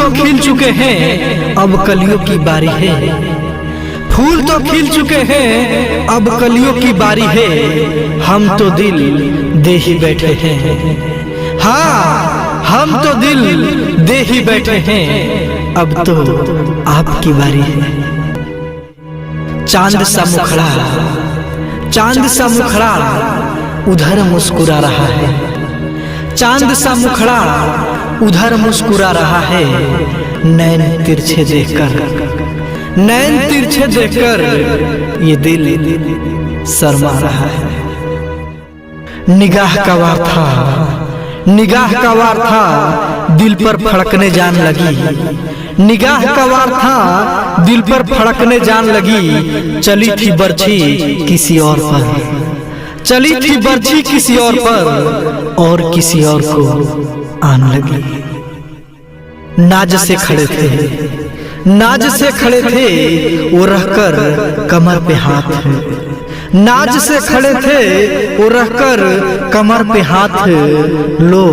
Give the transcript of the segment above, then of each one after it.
तो खिल चुके हैं, अब कलियों की बारी है। फूल तो खिल चुके हैं, अब कलियों की बारी है। हम तो दिल दे ही बैठे हैं, हाँ हम तो दिल दे ही बैठे हैं। अब तो आपकी बारी है। चांद सा मुखड़ा, चांद सा मुखड़ा उधर मुस्कुरा रहा है। चांद सा मुखड़ा उधर मुस्कुरा रहा है। नैन तिरछे देखकर, नैन तिरछे देखकर ये दिल शर्मा रहा है। निगाह का वार था, निगाह का वार था, दिल पर फड़कने जान लगी। निगाह का वार था, दिल पर फड़कने जान लगी। चली थी बरछी किसी और पर, चली थी बरछी किसी और पर, और किसी और को आन लगी। नाज से खड़े थे, नाज से खड़े थे, वो रहकर कमर पे हाथ है। नाज से खड़े थे, वो रहकर कमर पे हाथ। लो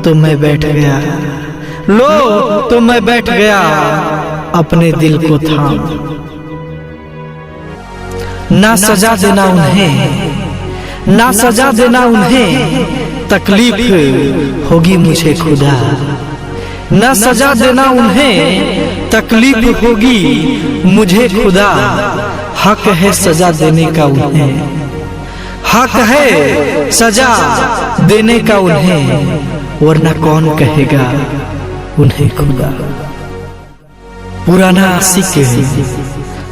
तो मैं बैठ गया, लो तो मैं बैठ गया, अपने दिल को थाम। ना सजा देना उन्हें, ना सजा देना उन्हें, तकलीफ होगी मुझे खुदा। न सजा देना उन्हें, तकलीफ होगी मुझे खुदा। हक है सजा देने का उन्हें, हक है सजा देने का उन्हें, वरना कौन कहेगा उन्हें खुदा। पुराना आशिक,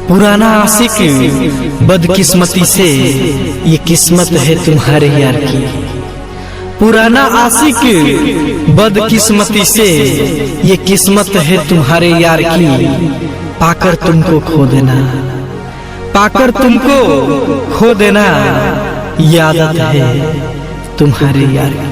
पुराना आशिक बदकिस्मती से, ये किस्मत है तुम्हारे यार की। पुराना आशिक बदकिस्मती से, ये किस्मत है तुम्हारे यार की। पाकर तुमको खो देना, पाकर तुमको खो देना, ये आदत है तुम्हारे यार की।